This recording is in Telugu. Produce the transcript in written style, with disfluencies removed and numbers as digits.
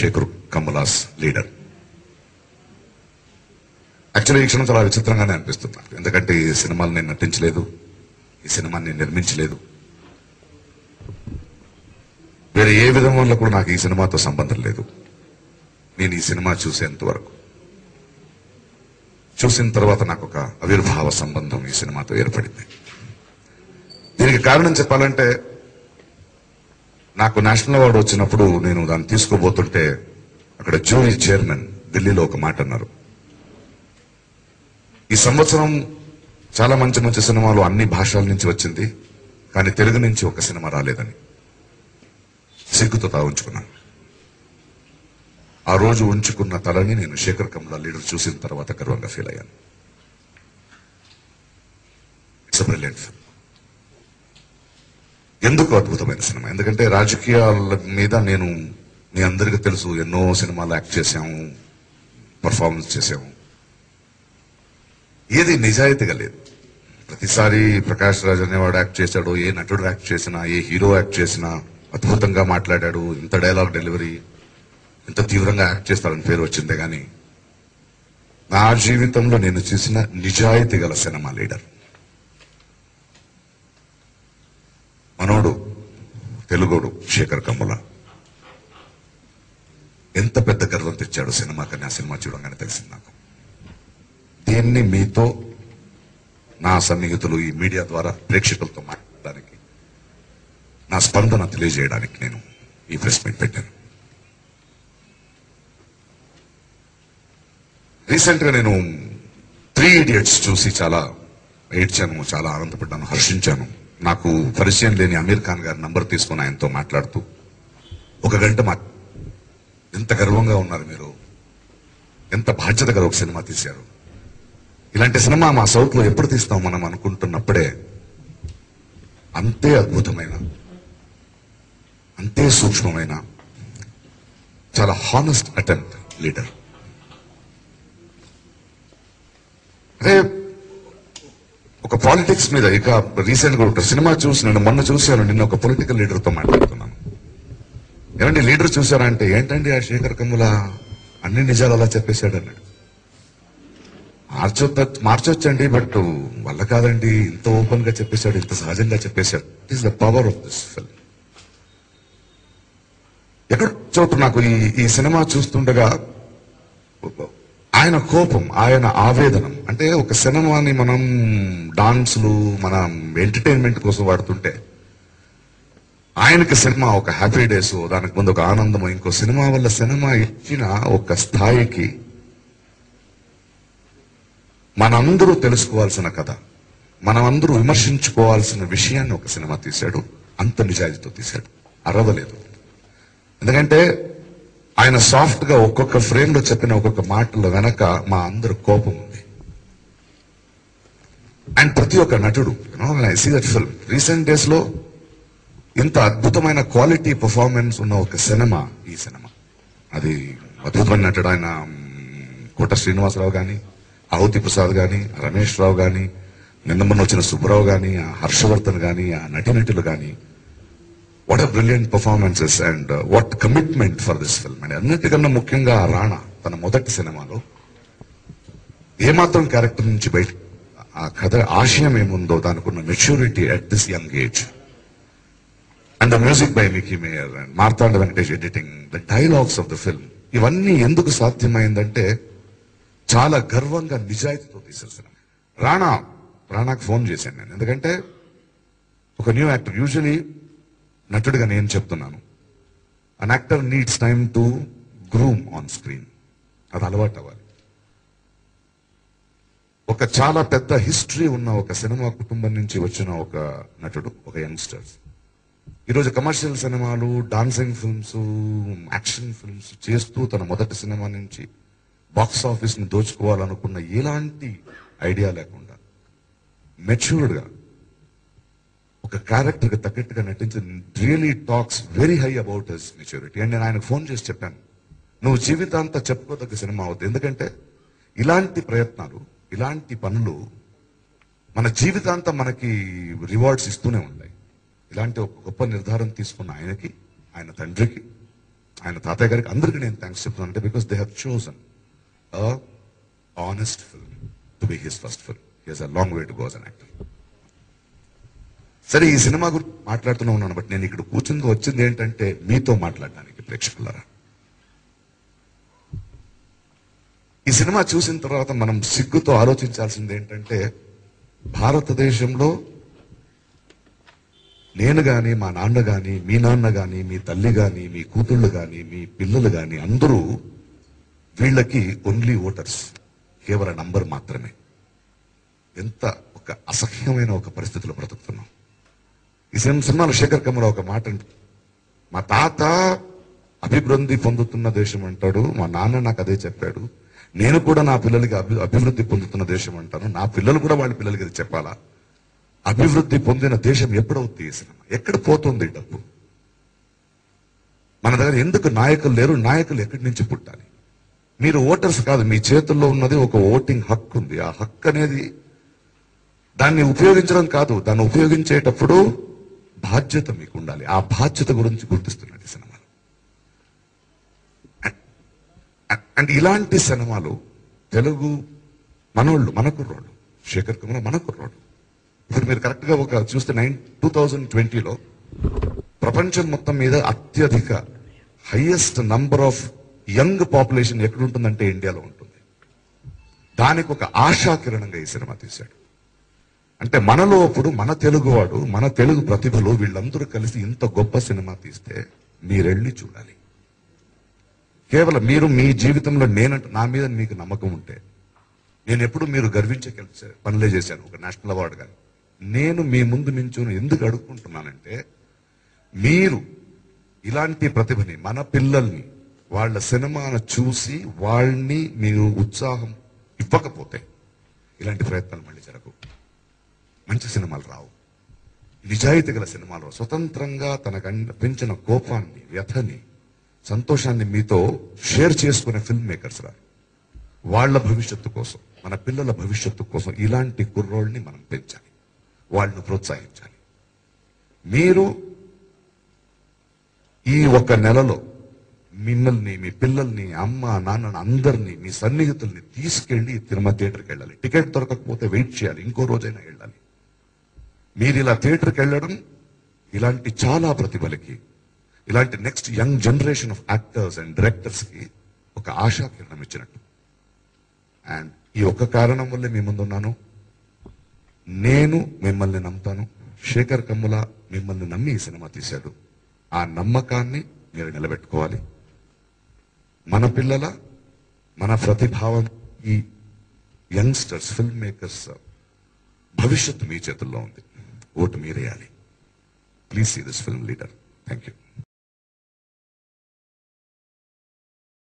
శేఖర్ కమ్ములాస్ లీడర్. యాక్చువల్లీ ఈ క్షణం చాలా విచిత్రంగానే అనిపిస్తుంది నాకు. ఎందుకంటే ఈ సినిమాలు నేను నటించలేదు, ఈ సినిమాని నేను నిర్మించలేదు, వేరే ఏ విధం వల్ల కూడా నాకు ఈ సినిమాతో సంబంధం లేదు. నేను ఈ సినిమా చూసేంత వరకు, చూసిన తర్వాత నాకు ఒక అవిర్భావ సంబంధం ఈ సినిమాతో ఏర్పడింది. దీనికి కారణం చెప్పాలంటే, నాకు నేషనల్ అవార్డు వచ్చినప్పుడు నేను దాన్ని తీసుకోబోతుంటే అక్కడ జ్యూరీ చైర్మన్ ఢిల్లీలో ఒక మాట అన్నారు. ఈ సంవత్సరం చాలా మంచి మంచి సినిమాలు అన్ని భాషల నుంచి వచ్చింది, కానీ తెలుగు నుంచి ఒక సినిమా రాలేదని సిగ్గుతో తావుంచుకున్నాను. ఆ రోజు ఉంచుకున్న తలని నేను శేఖర్ కమ్ముల లీడర్ చూసిన తర్వాత గర్వంగా ఫీల్ అయ్యాను. It's brilliant film. ఎందుకు అద్భుతమైన సినిమా? ఎందుకంటే రాజకీయాల మీద నేను, మీ అందరికీ తెలుసు, ఎన్నో సినిమాలు యాక్ట్ చేశాము, పర్ఫార్మెన్స్ చేశాము. ఏది నిజాయితీగా లేదు. ప్రతిసారి ప్రకాష్ రాజ్ అనేవాడు యాక్ట్ చేశాడు, ఏ నటుడు యాక్ట్ చేసినా, ఏ హీరో యాక్ట్ చేసినా అద్భుతంగా మాట్లాడాడు, ఇంత డైలాగ్ డెలివరీ, ఇంత తీవ్రంగా యాక్ట్ చేస్తారని పేరు వచ్చిందే కానీ నా జీవితంలో నేను చూసిన నిజాయితీ గల సినిమా లీడర్. మనోడు తెలుగోడు శేఖర్ కమ్ముల ఎంత పెద్ద గర్వం తెచ్చాడు సినిమాకని ఆ సినిమా చూడంగానే తెలిసింది నాకు. దీన్ని మీతో, నా సన్నిహితులు, ఈ మీడియా ద్వారా ప్రేక్షకులతో మాట్లాడడానికి, నా స్పందన తెలియజేయడానికి నేను ఈ ప్రెస్ మీట్ పెట్టాను. రీసెంట్ గా నేను 3 Idiots చూసి చాలా ఏడ్చాను, చాలా ఆనందపడ్డాను, హర్షించాను. నాకు పరిచయం లేని అమీర్ ఖాన్ గారి నంబర్ తీసుకుని ఆయనతో మాట్లాడుతూ 1 గంట ఎంత గర్వంగా ఉన్నారు మీరు, ఎంత బాధ్యతగా ఒక సినిమా తీశారు, ఇలాంటి సినిమా మా సౌత్ లో ఎప్పుడు తీస్తాం మనం అనుకుంటున్నప్పుడే అంతే అద్భుతమైన, అంతే సూక్ష్మమైన, చాలా హానెస్ట్ అటెంప్ట్ లీడర్. అదే ఒక పాలిటిక్స్ మీద, ఇక రీసెంట్ గా ఒక సినిమా చూసి, నేను మొన్న చూశాను, నిన్న ఒక పొలిటికల్ లీడర్ తో మాట్లాడుతున్నాను. ఏమంటే లీడర్ చూసారా అంటే, ఏంటండి ఆ శేఖర్ కమ్ముల అన్ని నిజాలు అలా చెప్పేశాడు అన్నాడు. మార్చొచ్చండి, బట్ వల్ల కాదండి, ఇంత ఓపెన్ గా చెప్పేశాడు, ఇంత సహజంగా చెప్పేశాడు. It is the power of this film. ఎక్కడ చోటు నాకు ఈ సినిమా చూస్తుండగా ఆయన కోపం, ఆయన ఆవేదనం, అంటే ఒక సినిమాని మనం డాన్సులు, మన ఎంటర్టైన్మెంట్ కోసం వాడుతుంటే, ఆయనకి సినిమా ఒక హ్యాపీ డేస్, దానికి ముందు ఒక ఆనందం, ఇంకో సినిమా వల్ల సినిమా ఇచ్చిన ఒక స్థాయికి మనందరూ తెలుసుకోవాల్సిన కథ, మనమందరూ విమర్శించుకోవాల్సిన విషయాన్ని ఒక సినిమా తీశాడు. అంత నిజాయితీతో తీశాడు, అరవలేదు. ఎందుకంటే ఆయన సాఫ్ట్ గా ఒక్కొక్క ఫ్రేమ్ లో చెప్పిన ఒక్కొక్క మాటల వెనక మా అందరు కోపం ఉంది. అండ్ ప్రతి ఒక్క నటుడు, I see that film, recent days లో ఇంత అద్భుతమైన క్వాలిటీ పర్ఫార్మెన్స్ ఉన్న ఒక సినిమా ఈ సినిమా. అది అద్భుతమైన నటుడు ఆయన కోట శ్రీనివాసరావు గాని, ఆహుతి ప్రసాద్ గాని, రమేష్ రావు గాని, నిన్న మొన్న వచ్చిన సుబ్బరావు గాని, హర్షవర్ధన్ గాని, ఆ నటినటులు గాని, what are brilliant performances and what commitment for this film. And అన్నిటికన్నా ముఖ్యంగా రాణా తన మొదటి సినిమాలో ఏమాత్రం క్యారెక్టర్ నుంచి బయట, ఆ కథ ఆశయం ఏముందో దానికి ఉన్న maturity at this young age, and the music by Mickey Meyer and Marthanda Venkatesh editing, the dialogues of the film, ఇవన్నీ ఎందుకు సాధ్యమైందంటే చాలా గర్వంగా, నిజాయితీతో తీశారు సినిమా. రాణాకు ఫోన్ చేశాను నేను, ఎందుకంటే ఒక న్యూ యాక్టర్, యూజువలీ నటుడిగా నేను చెప్తున్నాను, an actor needs time to groom on screen, అది అలవాటు అవ్వాలి. ఒక చాలా పెద్ద హిస్టరీ ఉన్న ఒక సినిమా కుటుంబం నుంచి వచ్చిన ఒక నటుడు, ఒక యంగ్స్టర్స్, ఈరోజు కమర్షియల్ సినిమాలు, డాన్సింగ్ ఫిల్మ్స్, యాక్షన్ ఫిల్మ్స్ చేస్తూ తన మొదటి సినిమా నుంచి బాక్స్ ఆఫీస్ ని దోచుకోవాలనుకున్న ఎలాంటి ఐడియా లేకుండా మెచ్యూర్డ్ గా ఒక క్యారెక్టర్ కి తగ్గట్టుగా నటించి really talks very high about his maturity. And నేను ఆయనకు ఫోన్ చేసి చెప్పాను, నువ్వు జీవితాంతా చెప్పుకోదగ్గ సినిమా అవుతుంది, ఎందుకంటే ఇలాంటి ప్రయత్నాలు, ఇలాంటి పనులు మన జీవితాంతం మనకి రివార్డ్స్ ఇస్తూనే ఉంటాయి. ఇలాంటి ఒక గొప్ప నిర్ధారణ తీసుకున్న ఆయనకి, ఆయన తండ్రికి, ఆయన తాతయ్య గారికి అందరికీ నేను థ్యాంక్స్ చెప్తున్నాను అంటే because they have chosen honest film to be his first film. He has a long way to go as an actor. సరే, ఈ సినిమా గురించి మాట్లాడుతూనే ఉన్నాను, బట్ నేను ఇక్కడ కూర్చుని వచ్చింది ఏంటంటే మీతో మాట్లాడడానికి, ప్రేక్షకులారా. ఈ సినిమా చూసిన తర్వాత మనం సిగ్గుతో ఆలోచించాల్సింది ఏంటంటే, భారతదేశంలో నేను కానీ, మా నాన్న కానీ, మీ నాన్న కానీ, మీ తల్లి కానీ, మీ కూతుళ్ళు కానీ, మీ పిల్లలు కానీ అందరూ వీళ్ళకి ఓన్లీ ఓటర్స్, కేవలం నంబర్ మాత్రమే. ఎంత ఒక అసహ్యమైన ఒక పరిస్థితిలో బ్రతుకుతున్నాం. ఈ సినిమాలో శేఖర్ కమ్ముల ఒక మాట, మా తాత అభివృద్ధి పొందుతున్న దేశం అంటాడు, మా నాన్న నాకు అదే చెప్పాడు, నేను కూడా నా పిల్లలకి అభివృద్ధి పొందుతున్న దేశం అంటాను, నా పిల్లలు కూడా వాళ్ళ పిల్లలకి అది చెప్పాలా? అభివృద్ధి పొందిన దేశం ఎప్పుడవుతుంది? ఈ సినిమా ఎక్కడ పోతుంది డబ్బు? మన దగ్గర ఎందుకు నాయకులు లేరు? నాయకులు ఎక్కడి నుంచి పుట్టాలి? మీరు ఓటర్స్ కాదు, మీ చేతుల్లో ఉన్నది ఒక ఓటింగ్ హక్కు ఉంది. ఆ హక్కు అనేది దాన్ని ఉపయోగించడం కాదు, దాన్ని ఉపయోగించేటప్పుడు బాధ్యత మీకు ఉండాలి. ఆ బాధ్యత గురించి గుర్తిస్తున్నాడు ఈ సినిమాలో. అండ్ ఇలాంటి సినిమాలు తెలుగు మనోళ్ళు, మన కుర్రోళ్ళు, శేఖర్ కమ్ముల మన కుర్రోళ్ళు. ఇప్పుడు మీరు కరెక్ట్ గా ఒక చూస్తే 2020లో ప్రపంచం మొత్తం మీద అత్యధిక highest number of young population ఎక్కడుంటుందంటే ఇండియాలో ఉంటుంది. దానికి ఒక ఆశాకిరణంగా ఈ సినిమా తీశాడు. అంటే మనలో అప్పుడు మన తెలుగువాడు, మన తెలుగు ప్రతిభలు వీళ్ళందరూ కలిసి ఇంత గొప్ప సినిమా తీస్తే మీరెళ్ళి చూడాలి. కేవలం మీరు మీ జీవితంలో నా మీద మీకు నమ్మకం ఉంటే, నేను ఎప్పుడు మీరు గర్వించే పనులే చేశాను, ఒక నేషనల్ అవార్డు కానీ. నేను మీ ముందు నించుని ఎందుకు అడుగుకుంటున్నానంటే, మీరు ఇలాంటి ప్రతిభని, మన పిల్లల్ని వాళ్ళ సినిమాను చూసి వాళ్ళని మీరు ఉత్సాహం ఇవ్వకపోతే ఇలాంటి ప్రయత్నాలు మళ్ళీ జరగవు. మంచి సినిమాలు రావు, నిజాయితీ గల సినిమాలు రావు. స్వతంత్రంగా తనకు పెంచిన కోపాన్ని, వ్యథని, సంతోషాన్ని మీతో షేర్ చేసుకునే ఫిల్మ్ మేకర్స్ రారు. వాళ్ళ భవిష్యత్తు కోసం, మన పిల్లల భవిష్యత్తు కోసం ఇలాంటి కుర్రోళ్ళని మనం పెంచాలి, వాళ్ళని ప్రోత్సహించాలి. మీరు ఈ ఒక నెలలో మిమ్మల్ని, మీ పిల్లల్ని, అమ్మ నాన్న అందరినీ, మీ సన్నిహితుల్ని తీసుకెళ్లి తిరుమల థియేటర్కి వెళ్ళాలి. టికెట్ దొరకకపోతే వెయిట్ చేయాలి, ఇంకో రోజైనా వెళ్ళాలి. మీరు ఇలా థియేటర్కి వెళ్ళడం ఇలాంటి చాలా ప్రతిభలకి, ఇలాంటి next young generation of actors and directors కి ఒక ఆశాకిరణం ఇచ్చినట్టు. అండ్ ఈ ఒక్క కారణం వల్లే మీ ముందున్నాను. నేను మిమ్మల్ని నమ్ముతాను, శేఖర్ కమ్ముల మిమ్మల్ని నమ్మి ఈ సినిమా తీశాడు. ఆ నమ్మకాన్ని మీరు నిలబెట్టుకోవాలి. మన పిల్లల, మన ప్రతిభావం, ఈ యంగ్స్టర్స్, ఫిల్మ్ మేకర్స్ భవిష్యత్తు మీ చేతుల్లో ఉంది. ఓటు మీరేయాలి. Please see this film leader. Thank you.